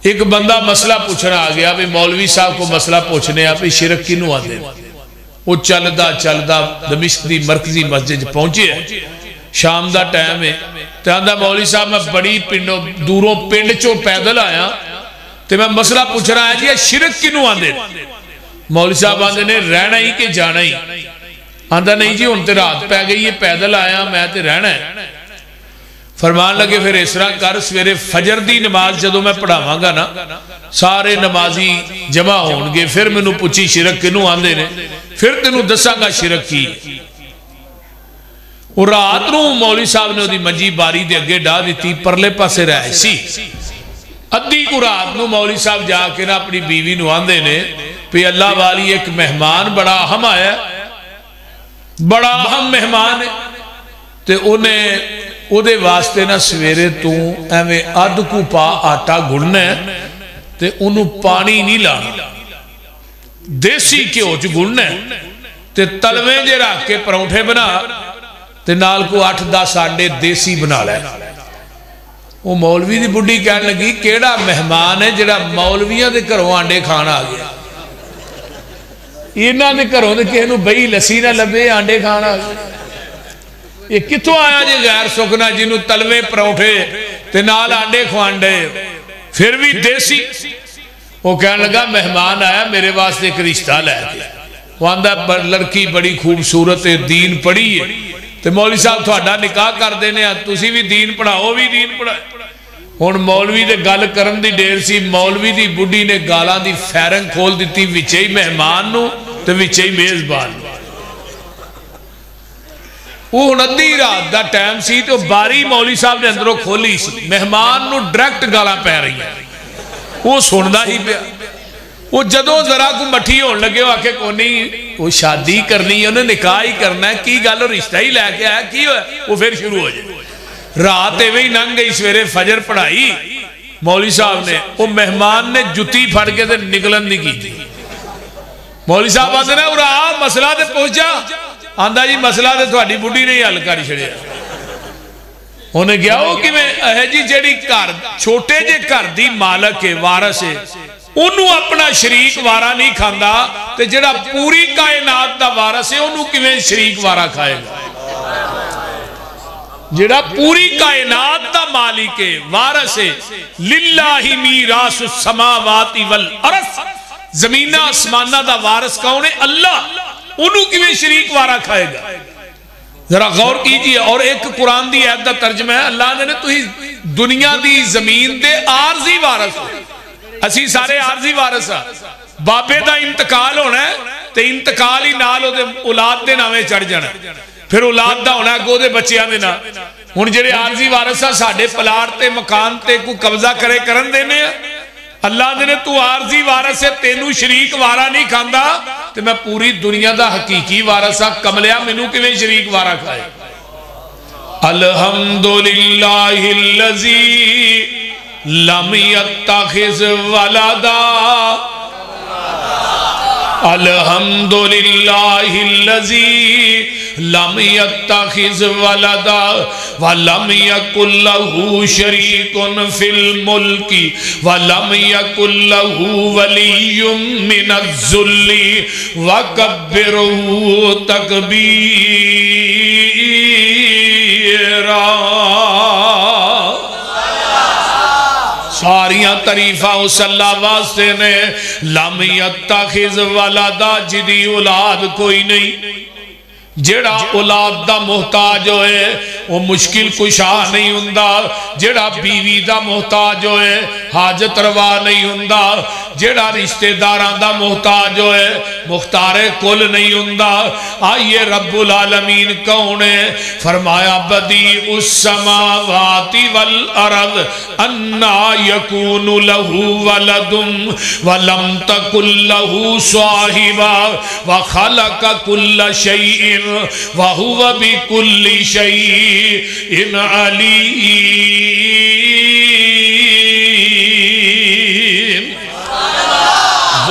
ایک بندہ مسئلہ پوچھنا آ گیا بھی مولوی صاحب کو مسئلہ پوچھنے آپ شرک کنوں آتے وہ چلدا دمشق دی مرکزی مسجد پہنچے ہے شام دا ٹائم ہے تو آندہ مولوی صاحب میں بڑی دوروں پنڈ چو پیدل آیا تو میں مسئلہ پوچھ رہا ہے جی شرک کنوں آندے مولوی صاحب آندے نے رہنا ہی کہ جانا ہی آندہ نہیں جی ان تے رات پہ گئی ہے پیدل آیا میں تے رہنا ہے فرمان لگے پھر اس طرح کر سویرے فجر دی نماز جدو میں پڑھاواں گا نا سارے نمازی جمع ہون گے پھر میں نو پوچھی شرک کنوں آندے نے پھر تینوں دساں گا شرک کی اور رات نو مولوی صاحب نے دی منجی باری دے اگے ڈا دیتی پرلے پاسے رہے سی ادھی کو رات نو مولوی صاحب جا کے نا اپنی بیوی نو آندے نے پہ اللہ والی ایک مہمان بڑا اہم آیا بڑا اہم مہمان ہے تے انہیں او دے واسطے نا سویرے تو ایویں اد کو پا آٹا گھڑنا ہے تے انہوں پانی نہیں لانا دیسی کیوں جو گھڑنا ہے تے تلویں جے رکھ کے پرونٹھے بنا تے نال کو 8-10 آنڈے دیسی بنا لے وہ مولوی دی بڑی کہنے لگی کیڑا مہمان ہے جڑا مولویاں دے گھروں آنڈے کھانا آ گیا انہاں دے گھروں دے کہنوں بئی لسی نہ لبے آنڈے کھانا آ گیا یہ کتوں آیا جی غیر سکنا جنہوں تلوے پروٹھے تے نال آنڈے کھوانڈے پھر بھی دیسی وہ کہنے لگا مہمان آیا میرے واسطے ایک رشتہ لے گیا وہ آندہ لڑکی بڑی خوبصورت دین پڑھی ہے تے مولوی صاحب تھوڑا نکاح کر دینے تسی بھی دین پڑھاؤ بھی دین پڑھائے ہن مولوی دے گل کرن دی دیر سی مولوی دی بڈھی نے گالاں دی فیرنگ کھول دیتی وچے ہی مہمان نو تے وچے ہی میزبان وہ ندی رات دا ٹائم سی تو باری مولوی صاحب نے اندروں کھولی سی مہمان نو ڈریکٹ گالاں پہ رہی ہے وہ سندا ہی پیا وہ جدوں ذرا کو مٹھی ہون لگے وہ آکے کونی وہ شادی کرنی ہے انہیں نکاح ہی کرنا ہے کی گل رشتہ ہی لے کے آیا کی ہوئے وہ پھر شروع ہو جائے رات ایویں ننگ گئی سویرے فجر پڑھائی مولوی صاحب نے وہ مہمان نے جتی پھڑ کے تے نکلن نہیں کی تھی مولوی صاحب آتے نے اور مسئلہ تے پہنچا آندہ جی مسئلہ تے تھوڑی بڈھی نہیں حل کر چھڑیا انہیں کیا ہو کہ میں اے جی جیڑی گھر چھوٹے جے گھر دی مالک ہے وارث ہے انہوں اپنا شریک وارا نہیں کھاندا تے جڑا پوری کائنات دا وارث ہے انہوں کیویں شریک وارا کھائے گا جڑا پوری کائنات دا مالک ہے وارث ہے للہ میراث السماوات والارض زمینہ آسمانہ دا وارث کون ہے اللہ انہوں کیویں شریک وارا کھائے گا ذرا غور کیجئے اور ایک قرآن دی آیت دا ترجمہ ہے اللہ نے تو ہی دنیا دی زمین دے عارضی وارث ہو اسی سارے عارضی وارث ہاں بابے دا انتقال ہونا ہے تے انتقال ہی نال دے اولاد دے نامے چڑھ جانا پھر اولاد دا ہونا ہے گو دے بچیاں دے نا ہن جڑے عارضی وارث ہاں ساڈے پلاٹ تے مکان تے کو قبضہ کرے کرن دینے ہیں اللہ نے تو عارضی وارث ہے تینوں شریک وارا نہیں کھاندا تے میں پوری دنیا دا حقیقی وارث ہاں کملیا مینوں کیویں شریک وارا کھائے الحمدللہ الذی لم یتخذ ولدا الحمدللہ الذی لم یتخذ ولدا ولم یکن لہ شریک فی الملک ولم یکن لہ ولی من الذل وکبرہ تکبیرا ساریاں تعریفہ اس اللہ واسطے نے لم یتخذ ولدا جدی اولاد کوئی نہیں جیڑا اولاد دا محتاج ہوئے وہ مشکل کشا نہیں ہوندا جیڑا بیوی دا محتاج ہوئے حاجت روا نہیں ہوندا جیڑا رشتہ داران دا محتاج ہوئے مختار کل نہیں ہوندا آئیے رب العالمین کون ہے فرمایا بدیع السماوات والارض انا یکون لہو ولد ولم تکن لہو صاحبا وخلق کل شیء وَهُوَ بِكُلِّ شَيْءٍ عَلِيمٌ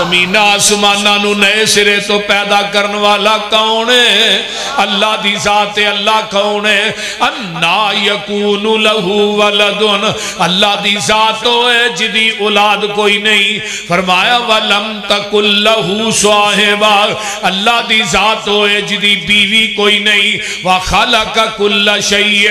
زمین آسمانہ نو نئے سرے تو پیدا کرن والا کون ہے؟ اللہ دی ذات ہے۔ اللہ کون ہے؟ انا یکون لہو ولدن، اللہ دی ذات ہے جدی اولاد کوئی نہیں۔ فرمایا ولم تکن لہو صاحبہ، اللہ دی ذات ہے جدی بیوی کوئی نہیں۔ وخلق کل شیء،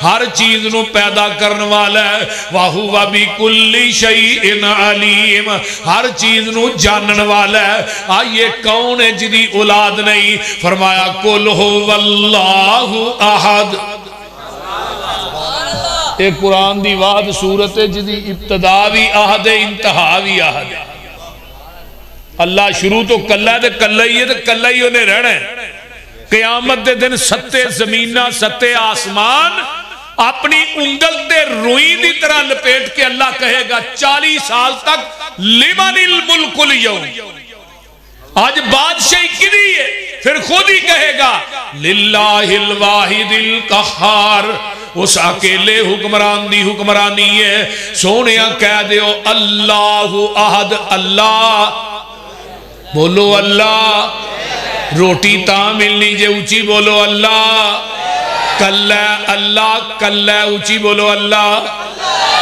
ہر چیز نو پیدا کرن والا ہے۔ وہو بکل شیء علیم، ہر چیز نو جانن والا ہے۔ آئیے کون ہے جدی اولاد نہیں؟ فرمایا قل هو اللہ احد۔ ایک قرآن دی وعد سورت ہے جدی ابتدا بھی احد ہے، انتہا بھی احد ہے۔ اللہ شروع تو کلہ ہے، کلہ ہی ہے، کلہ ہی انہیں رہنا ہے۔ قیامت دے دن ستے زمینہ ستے آسمان اپنی انگل دے روئی دی طرح لپیٹ کے اللہ کہے گا 40 سال تک لمن الملک اليوم، آج بادشاہی کدی ہے؟ پھر خود ہی کہے گا للہ الواحد القہار، اس اکیلے حکمران دی حکمرانی ہے۔ سونیا کہہ دیو اللہ احد، اللہ بولو اللہ، روٹی تا ملنی جے اونچی بولو اللہ، کلہ اللہ، کلہ اونچی بولو اللہ،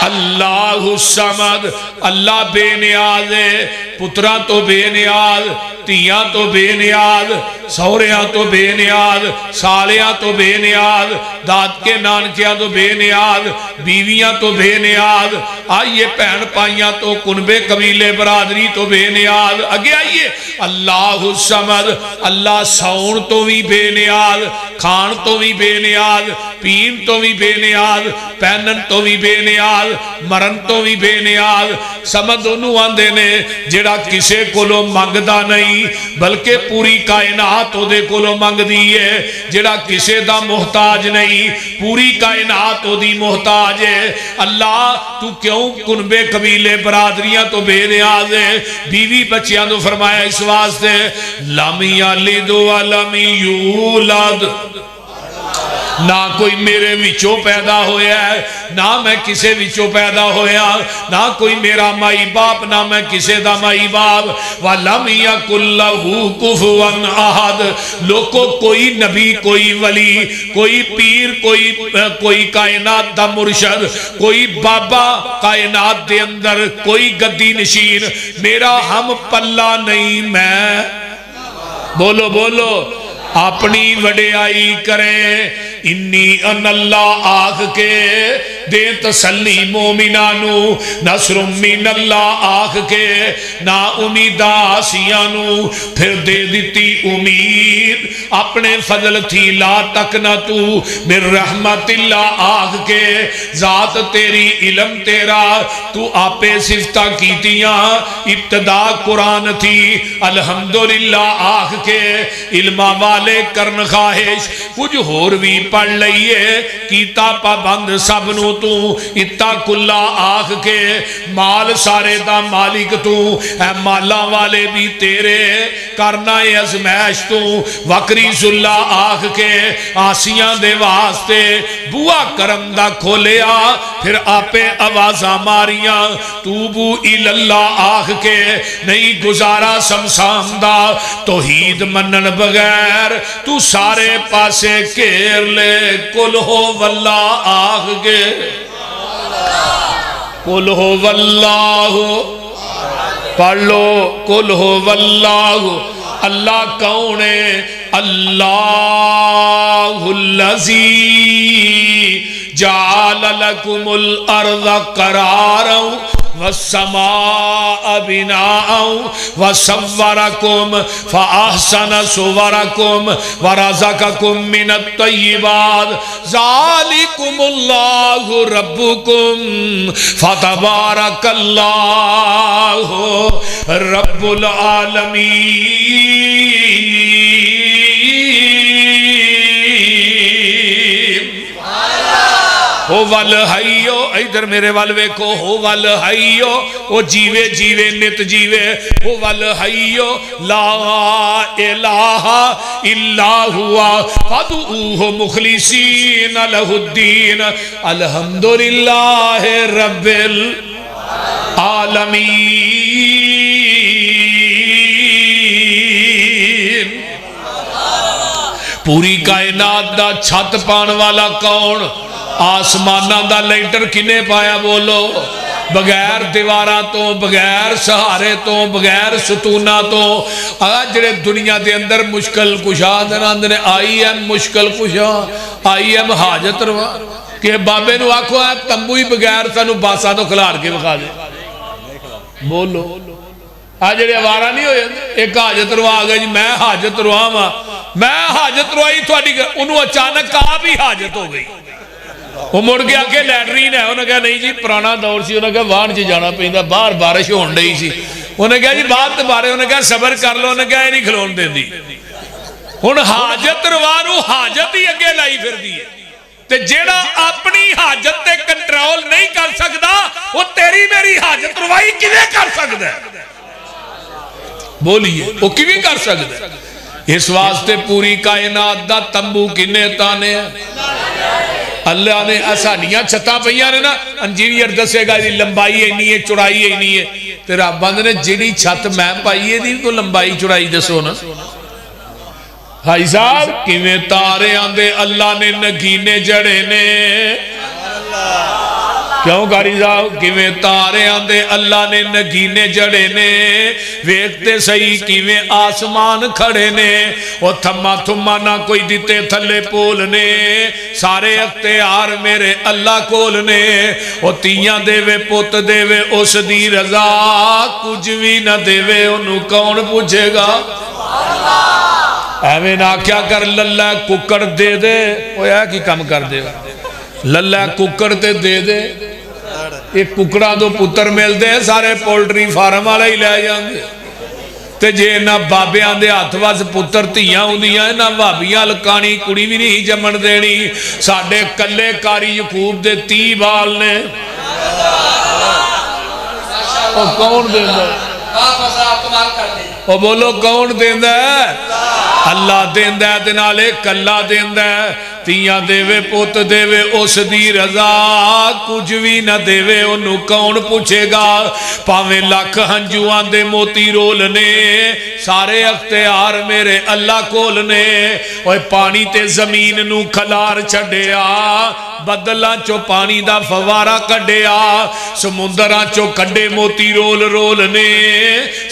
اللہ الصمد، اللہ بے نیاز ہے، پترہ تو بے نیاز، تیاں تو بے نیاز، سوریاں تو بے نیاز، سالیاں تو بے نیاز، داد کے نانکیاں تو بے نیاز، بیویاں تو بے نیاز، آئیے پہن پائیاں تو کنبے قبیلے برادری تو بے نیاز۔ اگے آئیے اللہ الصمد، اللہ سون تو بھی بے نیاز، کھان تو بھی بے نیاز، پین تو بھی بے نیاز، پہنن تو بھی بے نیاز، مرن تو بھی بے نیاز۔ سمد انہوں آندے نے جڑا کسے کولو منگدا نہیں بلکہ پوری کائنات دے کولو منگ دیئے، جڑا کسے دا محتاج نہیں پوری کائنات دی محتاج ہے۔ اللہ تو کیوں کنبے قبیلے برادریاں تو بے نیاز ہے، بیوی بچیاں تو فرمایا اس واسطے لم یلد ولم یولد، نہ کوئی میرے وچوں پیدا ہویا ہے، نہ میں کسے وچوں پیدا ہویا، نہ کوئی میرا مائی باپ، نہ میں کسے دا مائی باپ۔ وَلَمْ يَكُنْ لَهُ كُفُوًا أَحَدٌ، لوگوں کوئی نبی، کوئی ولی، کوئی پیر، کوئی کائنات دا مرشد، کوئی بابا کائنات دے اندر، کوئی گدی نشین میرا ہم پلہ نہیں۔ میں بولو بولو اپنی وڈیائی کرے، انی ان اللہ آخ کے دے تسلی مومنانو، نصر من اللہ آخ کے نا امید آسیانو، پھر دے دیتی امید اپنے فضل تھی لا تک نہ تو من رحمت اللہ آخ کے ذات تیری علم تیرا تو آپے صفتہ کیتیاں ابتدا قرآن تھی الحمدللہ آخ کے علمہ والے کرن خواہش کچھ ہور بھی پڑھ لئیے کیتا پابند سب نو تو اتق اللہ آخ کے مال سارے دا مالک تو اے مالا والے بھی تیرے کرنا ازمائش تو وکری اللہ آخ کے آسیاں دے واسطے بوا کرم دا کھولیا پھر آپے آوازاں ماریاں توبو الاللہ آخ کے نہیں گزارا سمسام دا توحید منن بغیر تو سارے پاسے کیر لے قل ہو واللہ آخ کے قل ہو واللہ پڑھ لو قل ہو واللہ اللہ کون ہے اللہ الذی جعل لکم الارض قرارا والسماء بناء وصورکم فاحسن صورکم ورزقکم من الطیبات ذالکم اللہ ربکم فتبارک اللہ رب العالمین۔ ہو والحیو ادھر میرے والوے کو ہو والحیو وہ جیوے جیوے نت جیوے ہو والحیو لا الہ الا ہوا فدعوہ مخلصین لہ الدین الحمدللہ رب العالمین۔ پوری کائنات دا چھت پان والا کون؟ آسمانہ دا لینٹر کنے پایا بولو؟ بغیر دیوارہ تو، بغیر سہارے تو، بغیر ستونہ تو. آج جڑے دنیا دے اندر مشکل کشا دے آئی ایم مشکل کشا، آئی ایم حاجت روا کہ بابے نو آکھو ہے تمبوی بغیر سانو باسا تو کھلار کے بکھا دے. بولو آج جڑے آوارہ نہیں ہوئے ایک حاجت روا آگا جی میں حاجت روا ماں، میں حاجت روائی تھوڑی انہوں اچانک آپ ہی حاجت ہو گئی. وہ مڑ گیا کہ لیٹرین ہے، انہوں نے کہا نہیں جی پرانا دور سی، انہوں نے کہا وان چی جانا پہندہ باہر بارش ہون رہی سی. انہوں نے کہا جی بات بارے، انہوں نے کہا صبر کر لو، انہوں نے کہا یہ نہیں کھلون دے دی. ہن حاجت روانو حاجت ہی اگے لائی پھر دی ہے تے جیڑا اپنی حاجت تے کنٹرول نہیں کر سکتا وہ تیری میری حاجت روائی کیویں کر سکتا ہے؟ بولیے وہ کیویں کر سکتا ہے؟ اس واسطے پوری کائنات دا تمبو کنے تانے ہیں؟ اللہ نے آسانیاں چھتا پہیاں نے نا، انجینئر دسے گا لمبائی ہے نہیں ہے چوڑائی ہے نہیں ہے، تیرا بند نے جڑی چھت میں پائیے دی تو لمبائی چوڑائی دسو نا. بھائی صاحب کیویں تارے آندے اللہ نے نگینے جڑے نے، کیوں قاری صاحب کیویں تارے آندے اللہ نے نگینے جڑے نے، ویکھتے صحیح کیویں آسمان کھڑے نے، وہ تھما تھما نہ کوئی دیتے تھلے پولنے، سارے اختیار میرے اللہ کولنے. وہ تیاں دے وے پوت دے وے اس دی رضا، کچھ بھی نہ دے وے انہوں کون پوچھے گا؟ ایویں نہ کیا کر للہ ککڑ دے دے، وہ یہ کی کم کر دے للہ ککڑ تے دے دے، ایک ککڑا دو پتر مل دے سارے پولٹری فارم والا ہی لے جاندے. تے جے نہ بابیاں دے ہاتھ واز پتر تیاں ہوندیاں نہ بابیاں لکانی کڑی بھی نہیں جمن دینی. ساڈے کلے کاری یعقوب دے 30 بال نے، وہ کون دیندہ ہے؟ وہ بولو کون دیندہ ہے؟ اللہ دیندہ ہے دنالے کلہ دیندہ ہے. تیاں دے وے پوت دے وے اس دی رضا، کچھ بھی نہ دے وے انہوں کون پوچھے گا؟ پاویں لاکھ ہنجوان دے موتی رولنے، سارے اختیار میرے اللہ کولنے. اوہ پانی تے زمین نو کھلار چھڑیا، بدلاں چو پانی دا فوارہ کڈیا، سمندراں چو کڈے موتی رول رولنے،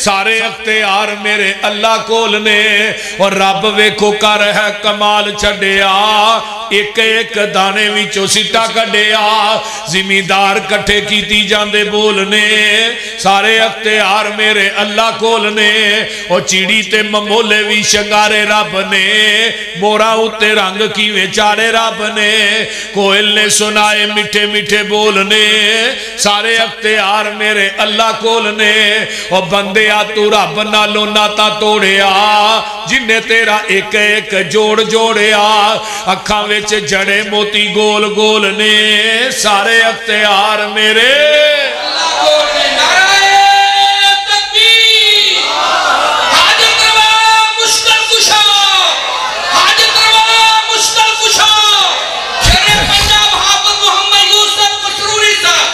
سارے اختیار میرے اللہ کولنے. اور رب ویکھو کر ہے کمال چھڑیا، ایک ایک دانے وچوں سٹا کڈیا، زمیندار کٹھے کیتی جاندے بولنے، سارے اختیار میرے اللہ کولنے. اور چیڑی تے ممولے وی شنگارے رب نے، مورا اتے رنگ کی ویچارے رب نے، کوئل نے سنائے میٹھے میٹھے بولنے، سارے اختیار میرے اللہ کولنے. اور بندیا تو رب نالو ناتا توڑیا، جنہیں تیرا ایک ایک جوڑ جوڑیا، اکھاں ویچ جڑے موتی گول گول نے، سارے اختیار میرے اللہ کولنے. نعرہ تکبیر، حاجت روا مشکل کشا، حاجت روا مشکل کشا، شیر پنجاب حافظ محمد یوسف پٹروری صاحب.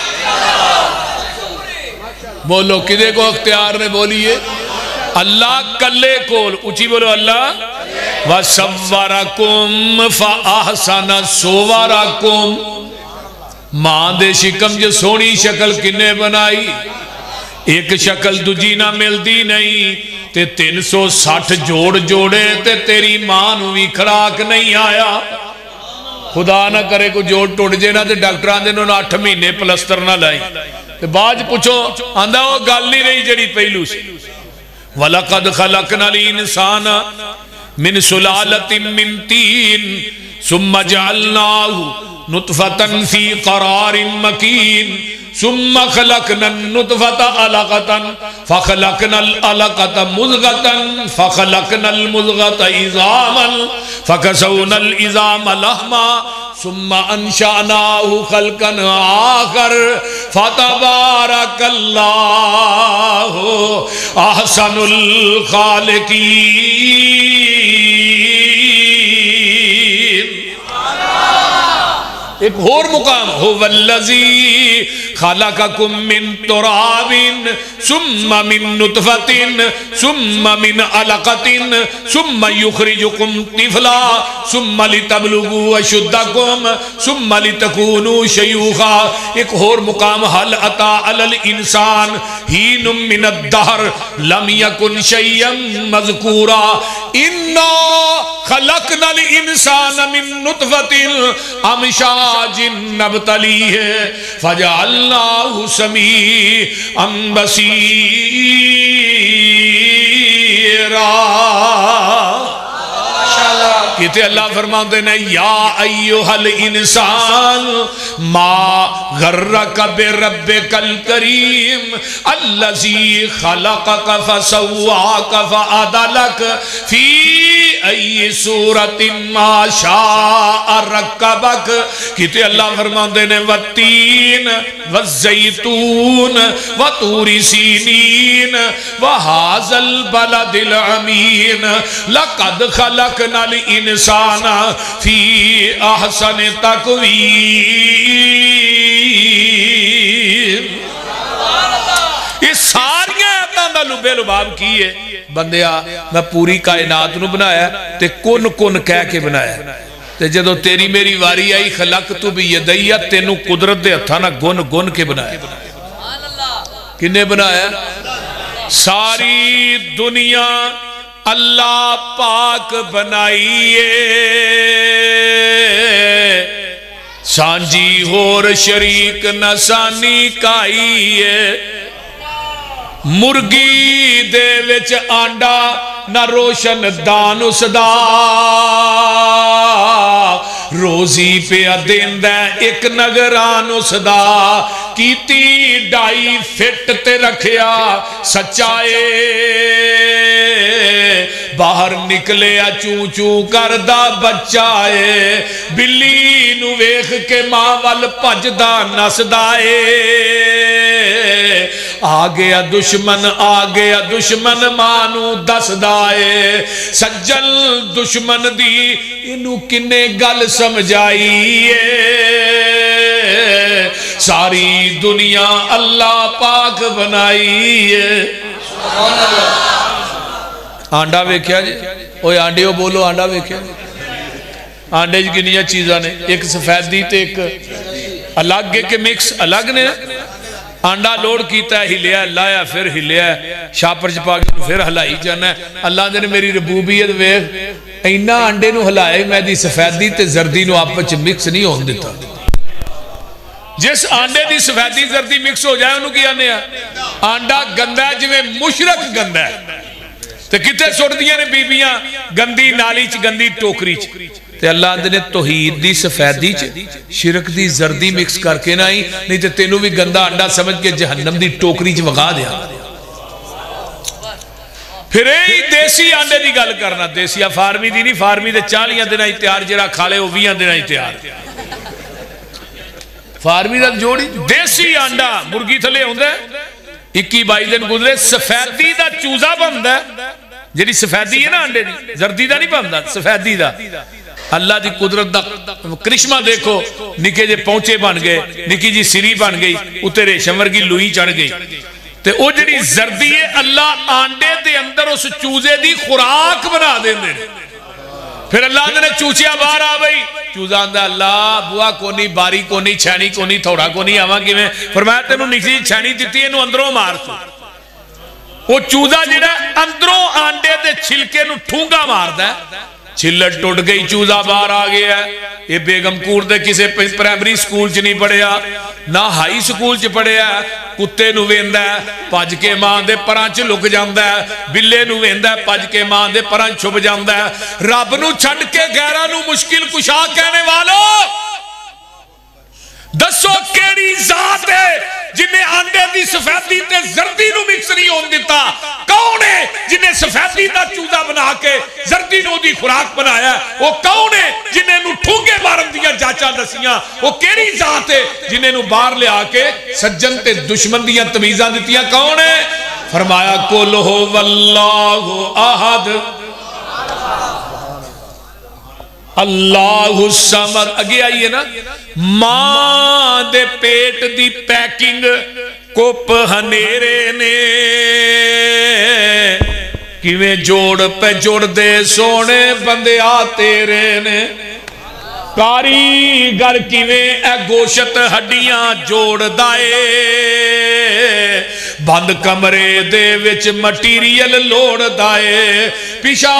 بولو کدے کو اختیار نے بولیے؟ اللہ کلے کول، اچھی بولو اللہ. وَصَوَّرَكُمْ فَأَحْسَنَ صُوَرَكُمْ، ماں دے شکم جو سونی شکل کنے بنائی، ایک شکل دجی نہ ملدی نہیں، تے 360 جوڑ جوڑے تے تیری ماں نوی کھڑاک نہیں آیا. خدا نہ کرے کو جوڑ ٹوڑ جے نہ تے ڈاکٹران دے انہوں نے 8 مہینے پلستر نہ لائی. تے باج پوچھو آندھا وہ گل نہیں رہی جڑی پہلو سی. وَلَقَدْ خَلَقْنَا الْإِنسَانَ من سلالت من تین ثم جعلناه نطفة في قرار مكين ثم خلقنا النطفة علقة فخلقنا العلقة مضغة فخلقنا المضغة عظاما فكسونا العظام لحما ثم انشأناه خلقا آخر فتبارك الله احسن الخالقين. ایک اور مقام هو الذی خلقکم من تراب ثم من نطفة ثم من علقة ثم یخرجکم طفلا ثم لتبلغوا اشدکم ثم لتکونوا شیوخا. ایک اور مقام هل اتی علی الانسان حین من الدہر لم یکن شیئا مذکورا انا خلقنا الانسان من نطفة امشاج نبتلیہ فجعلناہ سمیعا بصیرا. کہتے اللہ فرماتے ہیں یا ایوہ الانسان ما غرک بربک الکریم الذی خلقک فسواک فعدلک فی ای صورت ما شاء رکبک. کہتے اللہ فرماتے ہیں والتین والزیتون وطور سینین وہذا البلد الامین لقد خلقنا الانسان فی احسن تقویم. یہ ساری آیتاں دا لبے لباب کی ہے بندیا. میں پوری کائنات نو بنایا تے کن کن کہہ کے بنایا تے جدو تیری میری واری آئی خلقت بیدیہ تینو قدرت دے ہتھاں نہ گن گن کے بنایا. کنے بنایا؟ ساری دنیا اللہ پاک بنائیے سانجی ہور شریک نسانی کائیے. مرگی دے وچ آنڈا نہ روشن دان اس دا روزی پہ دین دے ایک نگران اس دا کیتی ڈائی فٹ تے رکھیا سچائے باہر نکلے چوں چوں کردہ بچائے بلی نو ویخ کے ماں وال پجدہ نسدائے آگیا دشمن مانو دس دائے سجل دشمن دی انو کنے گل سمجھائیے ساری دنیا اللہ پاک بنائیے. آنڈا ویکھیا جی اوہ آنڈیو بولو آنڈا ویکھیا آنڈے جی کنیا چیزاں نے ایک سفیدی تے ایک الگ ایک مکس الگ نے آنڈا لوڑ کیتا ہے ہلیا لایا پھر ہلیا شاپر چپا کے پھر ہلائی جانا ہے. اللہ نے میری ربوبیت ویکھ اینا آنڈے نو ہلائے میں دی سفیدی تے زردی نو آپس چ مکس نہیں ہون دیتا. جس آنڈے دی سفیدی زردی مکس ہو جائے انہوں کی آنے ہیں آنڈا گندہ ہے جو مشرک گندہ ہے تو کتے سوڑ دیا نے بیبیاں گندی نالی چ گندی ٹوکری چ تے اللہ نے توحید دی سفیدی چ شرک دی زردی مکس کر کے نہ ہی نہیں تے تینوں بھی گندہ انڈا سمجھ کے جہنم دی ٹوکری چ وگا دیا. پھر ایک دیسی آنڈے دی گل کرنا دیسی فارمی دی نہیں فارمی دے 40 دن تیار جرا کھالے وہ 20 دن تیار فارمی دا جوڑی دیسی آنڈا مرگی تھلے ہوندہ ہے 21-22 دن گزرے سفیدی دا چوزہ بندہ ہے جیڑی سفیدی ہے نا آنڈے دی زردی دا نہیں بندہ سفیدی دا. اللہ دی قدرت دا کرشمہ دیکھو نکے جے پہنچے بن گئے نکی جی سری بن گئی اترے شمر کی لوئی چڑھ گئی تے او جڑی زردی ہے اللہ آنڈے دے اندر اس چوزے دی خوراک بنا دیں دے. پھر اللہ نے چوچیا باہر آ بھئی چوزہ اندہ اللہ بوا کونی باری کونی چھینی کونی تھوڑا کونی آوان کی میں فرمایا تینو نکلی چھینی دیتی ہے انہوں اندروں مار سو وہ چوزہ جڑا اندروں آنڈے دے چھلکے نو ٹھونگا مار دا چھلٹ ٹوٹ گئی چوزہ باہر آ گیا ہے. یہ بیگم کور دے کسے پرائمری سکول چ نہیں پڑھیا نہ ہائی سکول چ پڑھیا کتے نو ویندا ہے پج کے ماں دے پراں چ لک جاندا ہے بلے نو ویندا ہے پج کے ماں دے پراں چھپ جاندا ہے. رب نو چھڈ کے غیراں نو مشکل کشا کہنے والو دسو کیڑی ذات ہے جنہیں آنڈے دی سفیدی تے زردی نو مکس نہیں ہون دیتا؟ کون ہے جنہیں سفیدی دا چوزہ بنا کے زردی نو دی خوراک بنایا ہے؟ وہ کون ہے جنہیں نو ٹھونگے بارن دیا جاچا دسیاں؟ وہ کیڑی ذات ہے جنہیں نو بار لے آکے سجن تے دشمن دیا تمیزاں دیتیاں؟ کون ہے؟ فرمایا قُلْ هُوَ اللَّهُ أَحَدٌ اللہ الصمد اگے آئیے نا ماں دے پیٹ دی پیکنگ کپ ہنیرے نے کیویں جوڑ پہ جوڑ دے سونے بندیا تیرے نے کاریگر کیویں اے گوشت ہڈیاں جوڑ دائے بند کمرے دے وچ مٹیریل لوڑ دائے پیشا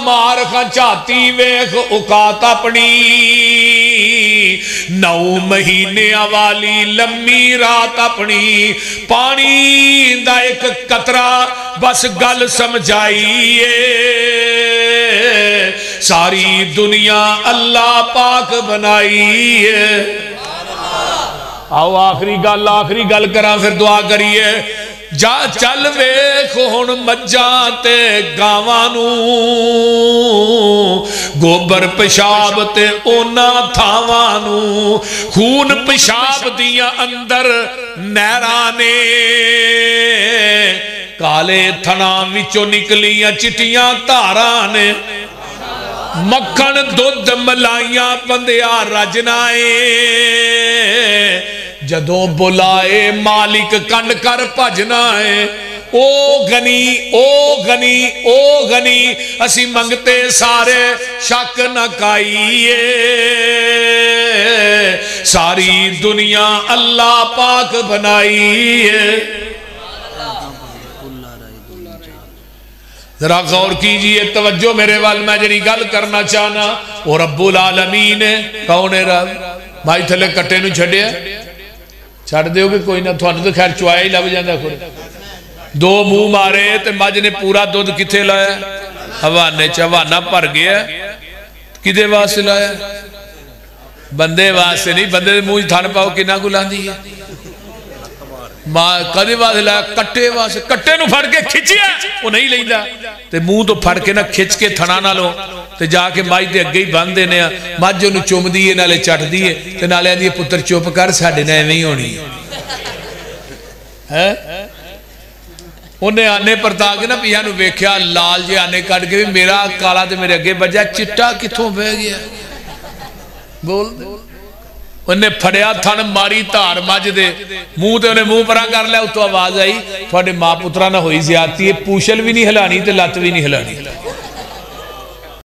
مار خچاتی ویخ اوقات اپنی 9 مہینے والی لمبی رات اپنی پانی دا ایک قطرہ بس گل سمجھائیے ساری دنیا اللہ پاک بنائی ہے آؤ آخری گل کرا پھر دعا کریے جا چل ویکھ ہن مجھاں تے گاواں نوں گوبر پیشاب تے اونا تھاواں نوں خون پیشاب دیاں اندر نہراں نے کالے تھناں وچوں نکلیاں چٹیاں تاراں نے مکھن دودھ ملائیاں بندیا رجنائے جدوں بلائے مالک کنڈ کر بھجنائے او غنی او غنی او غنی اسی منگتے سارے شک نہ کائیے ساری دنیا اللہ پاک بنائیے ذرا غور کیجئے توجہ میرے وال میں جنی گل کرنا چاہنا وہ رب العالمین ہے کون ہے رب مائی تھلے کٹے نو چھڑے چھڑ دیو کہ کوئی نہ تھوانو تو خیر چوائے ہی لب جاندہ خود 2 منہ مارے تے مجھ نے پورا دودھ کتے لایا ہوانے چوانا پر گیا کدے واسے لایا بندے واسے نہیں بندے منہ تھان پاؤ کنہ کو لاندی ہے کدے واسے لایا کٹے واسے کٹے نو پھڑ کے کھچیا وہ نہیں لیندہ تے منہ تو پھڑ کے نہ کھچ کے تھنانا لو تے جا کے مائی تے اگئی باندھ دینے ماجھو نو چوم دیئے نالے چٹ دیئے تے نالے دیئے پتر چوپ کر ساڑھے نائے نہیں ہونی انہیں آنے پر تاکہ نا پیہا نو ویکھیا لال جے آنے کٹ کے میرا کالا تے میرے اگے بجا چٹا کتھوں بے گیا بول انہیں پھڑیا تھن ماری تار مجھ دے منہ تے انہیں منہ پرا کر لیا تو آواز آئی تھوڑے ماں پترہ نہ ہوئی زیادتی ہے پوشل بھی نہیں ہلانی تے لات بھی نہیں ہلانی